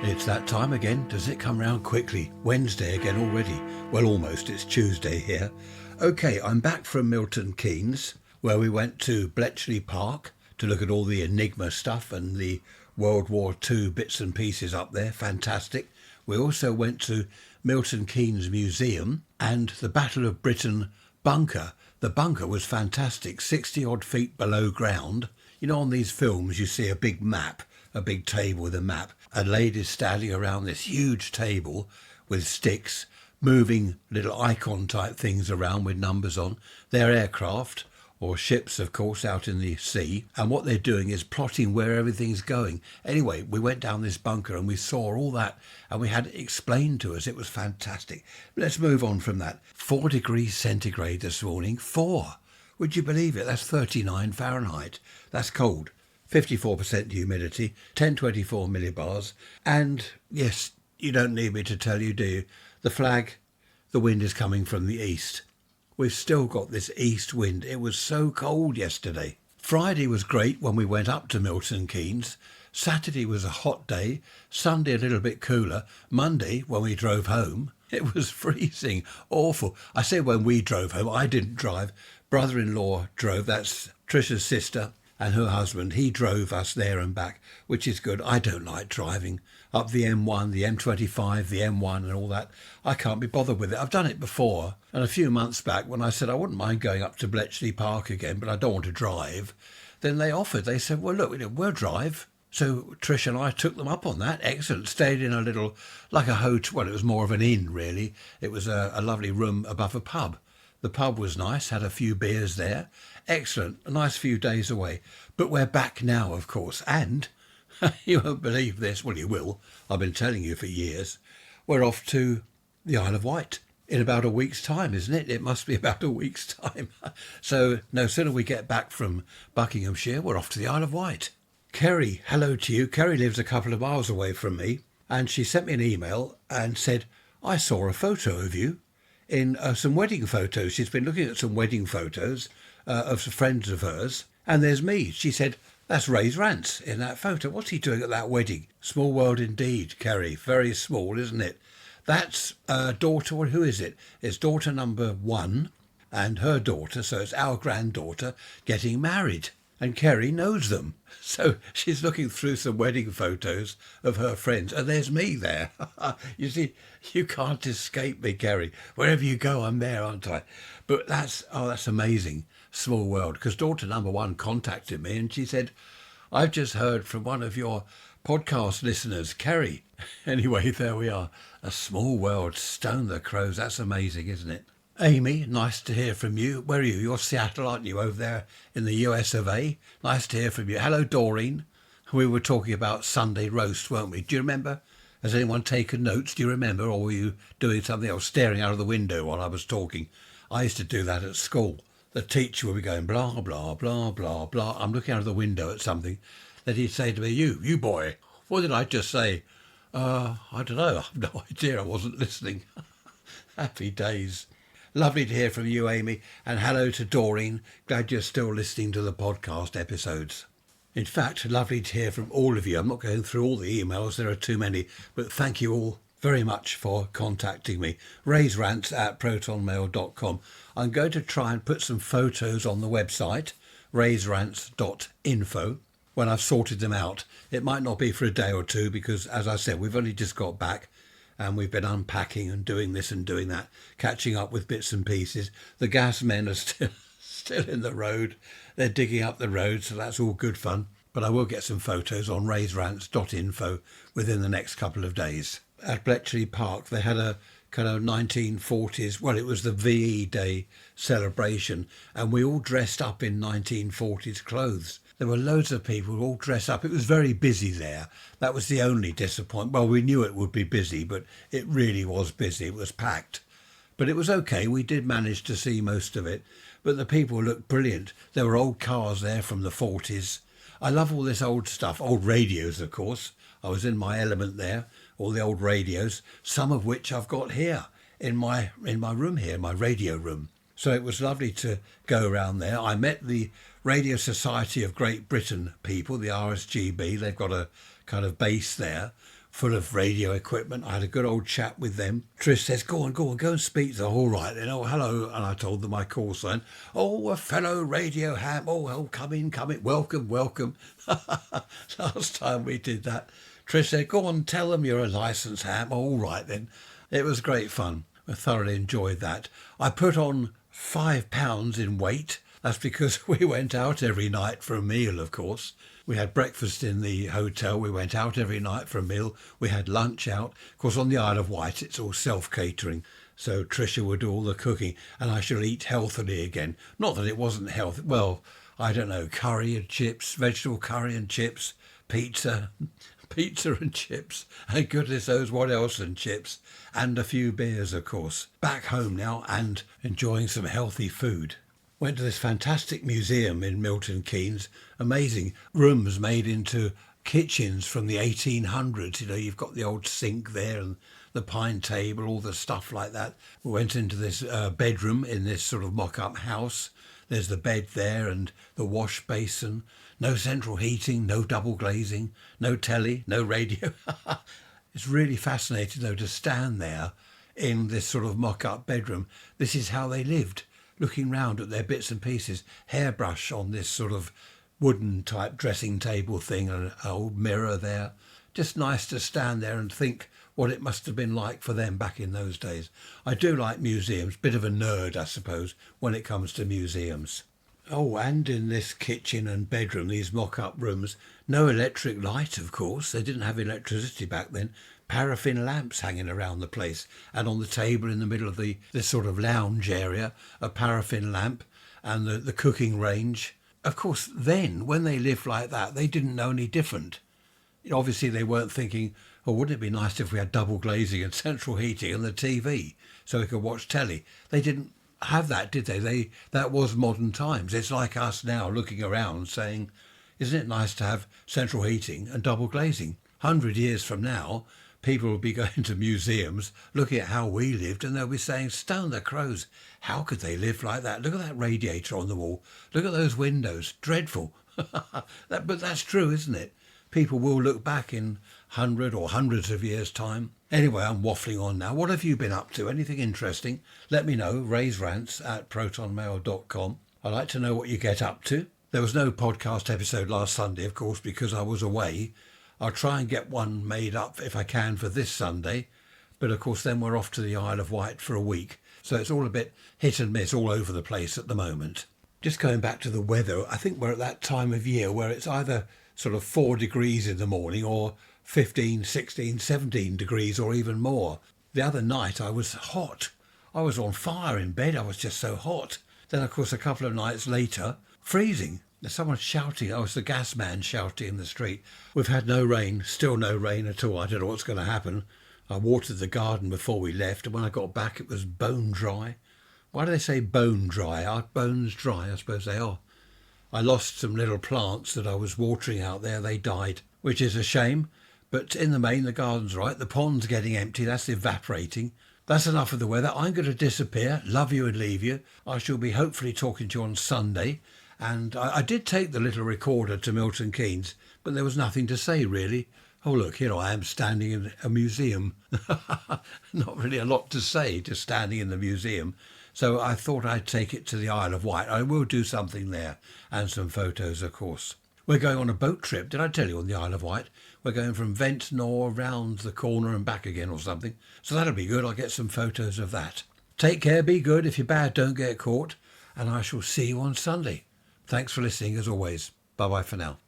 It's that time again. Does it come round quickly? Wednesday again already. Well, almost. It's Tuesday here. Okay, I'm back from Milton Keynes, where we went to Bletchley Park to look at all the Enigma stuff and the World War II bits and pieces up there. Fantastic. We also went to Milton Keynes Museum and the Battle of Britain bunker. The bunker was fantastic, 60 odd feet below ground. You know, on these films you see a big map, a big table with a map, and ladies standing around this huge table with sticks, moving little icon type things around with numbers on. They're aircraft, or ships of course, out in the sea, and what they're doing is plotting where everything's going. Anyway, we went down this bunker and we saw all that and we had it explained to us. It was fantastic. Let's move on from that. 4 degrees centigrade this morning. 4. Would you believe it? That's 39 Fahrenheit. That's cold. 54% humidity, 1024 millibars, and yes, you don't need me to tell you, do you? The flag, the wind is coming from the east. We've still got this east wind. It was so cold yesterday. Friday was great when we went up to Milton Keynes. Saturday was a hot day. Sunday a little bit cooler. Monday, when we drove home, it was freezing, awful. I say when we drove home, I didn't drive. Brother-in-law drove, that's Trisha's sister, and her husband. He drove us there and back, which is good. I don't like driving up the M1, the M25, the M1 and all that. I can't be bothered with it. I've done it before, and a few months back when I said I wouldn't mind going up to Bletchley Park again, but I don't want to drive, then they said, well, look, we'll drive. So Trish and I took them up on that. Excellent. Stayed in a little, like a hotel. Well, it was more of an inn, really. It was a lovely room above a pub. The pub was nice, had a few beers there. Excellent, a nice few days away. But we're back now, of course, and you won't believe this. Well, you will. I've been telling you for years. We're off to the Isle of Wight in about a week's time, isn't it? It must be about a week's time. So no sooner we get back from Buckinghamshire, we're off to the Isle of Wight. Kerry, hello to you. Kerry lives a couple of miles away from me, and she sent me an email and said, I saw a photo of you in some wedding photos. She's been looking at some wedding photos of some friends of hers, and there's me. She said, that's Ray's Rants in that photo. What's he doing at that wedding? Small world indeed, Kerry. Very small, isn't it? That's daughter, well, who is it? It's daughter number 1 and her daughter, so it's our granddaughter, getting married. And Kerry knows them. So she's looking through some wedding photos of her friends, and there's me there. You see, you can't escape me, Kerry. Wherever you go, I'm there, aren't I? But that's amazing. Small world. Because daughter number 1 contacted me and she said, I've just heard from one of your podcast listeners, Kerry. Anyway, there we are. A small world. Stone the crows. That's amazing, isn't it? Amy, nice to hear from you. Where are you? You're Seattle, aren't you, over there in the US of A? Nice to hear from you. Hello, Doreen. We were talking about Sunday roast, weren't we? Do you remember? Has anyone taken notes? Do you remember? Or were you doing something else, staring out of the window while I was talking? I used to do that at school. The teacher would be going, blah, blah, blah, blah, blah. I'm looking out of the window at something. Then he'd say to me, you boy, what did I just say? I don't know. I've no idea. I wasn't listening. Happy days. Lovely to hear from you, Amy, and hello to Doreen. Glad you're still listening to the podcast episodes. In fact, lovely to hear from all of you. I'm not going through all the emails, there are too many, but thank you all very much for contacting me. raisrants@protonmail.com. I'm going to try and put some photos on the website, raisrants.info, when I've sorted them out. It might not be for a day or two because, as I said, we've only just got back. And we've been unpacking and doing this and doing that, catching up with bits and pieces. The gas men are still in the road. They're digging up the road, so that's all good fun. But I will get some photos on raisrants.info within the next couple of days. At Bletchley Park, they had a kind of 1940s, well, it was the VE Day celebration, and we all dressed up in 1940s clothes. There were loads of people all dressed up. It was very busy there. That was the only disappointment. Well, we knew it would be busy, but it really was busy. It was packed. But it was okay. We did manage to see most of it. But the people looked brilliant. There were old cars there from the 40s. I love all this old stuff. Old radios, of course. I was in my element there. All the old radios, some of which I've got here in my room here, my radio room. So it was lovely to go around there. I met the Radio Society of Great Britain people, the RSGB. They've got a kind of base there full of radio equipment. I had a good old chat with them. Trish says, go and speak to them. All right then, oh, hello. And I told them my call sign. Oh, a fellow radio ham. Oh, come in. Welcome. Last time we did that, Trish said, go on, tell them you're a licensed ham. All right then. It was great fun. I thoroughly enjoyed that. I put on 5 pounds in weight. That's because we went out every night for a meal, of course. We had breakfast in the hotel. We went out every night for a meal. We had lunch out. Of course, on the Isle of Wight, it's all self-catering. So Tricia would do all the cooking and I shall eat healthily again. Not that it wasn't healthy. Well, I don't know, curry and chips, vegetable curry and chips, pizza and chips. And goodness knows what else and chips. And a few beers, of course. Back home now and enjoying some healthy food. Went to this fantastic museum in Milton Keynes. Amazing rooms made into kitchens from the 1800s. You know, you've got the old sink there and the pine table, all the stuff like that. We went into this bedroom in this sort of mock-up house. There's the bed there and the wash basin. No central heating, no double glazing, no telly, no radio. It's really fascinating, though, to stand there in this sort of mock-up bedroom. This is how they lived, looking round at their bits and pieces. Hairbrush on this sort of wooden type dressing table thing, and an old mirror there. Just nice to stand there and think what it must have been like for them back in those days. I do like museums, bit of a nerd, I suppose, when it comes to museums. Oh, and in this kitchen and bedroom, these mock-up rooms, no electric light, of course. They didn't have electricity back then. Paraffin lamps hanging around the place. And on the table in the middle of this sort of lounge area, a paraffin lamp and the cooking range. Of course, then, when they lived like that, they didn't know any different. Obviously, they weren't thinking, oh, wouldn't it be nice if we had double glazing and central heating and the TV so we could watch telly? They didn't have that, did they? That was modern times. It's like us now looking around saying, isn't it nice to have central heating and double glazing? 100 years from now, people will be going to museums looking at how we lived and they'll be saying, stone the crows, how could they live like that? Look at that radiator on the wall. Look at those windows. Dreadful. But that's true, isn't it? People will look back in 100 or hundreds of years' time. Anyway, I'm waffling on now. What have you been up to? Anything interesting? Let me know. raiserants@protonmail.com. I'd like to know what you get up to. There was no podcast episode last Sunday, of course, because I was away. I'll try and get one made up if I can for this Sunday. But of course, then we're off to the Isle of Wight for a week. So it's all a bit hit and miss all over the place at the moment. Just going back to the weather, I think we're at that time of year where it's either sort of 4 degrees in the morning or 15, 16, 17 degrees or even more. The other night I was hot. I was on fire in bed. I was just so hot. Then, of course, a couple of nights later, freezing. There's someone shouting. Oh, it's the gas man shouting in the street. We've had no rain, still no rain at all. I don't know what's going to happen. I watered the garden before we left, and when I got back it was bone dry. Why do they say bone dry? Are bones dry? I suppose they are. I lost some little plants that I was watering out there. They died, which is a shame. But in the main, the garden's right. The pond's getting empty. That's evaporating. That's enough of the weather. I'm going to disappear, love you and leave you. I shall be hopefully talking to you on Sunday. And I did take the little recorder to Milton Keynes, but there was nothing to say, really. Oh, look, here I am standing in a museum. Not really a lot to say, just standing in the museum. So I thought I'd take it to the Isle of Wight. I will do something there, and some photos, of course. We're going on a boat trip, did I tell you, on the Isle of Wight? We're going from Ventnor round the corner and back again or something. So that'll be good. I'll get some photos of that. Take care, be good. If you're bad, don't get caught. And I shall see you on Sunday. Thanks for listening, as always. Bye-bye for now.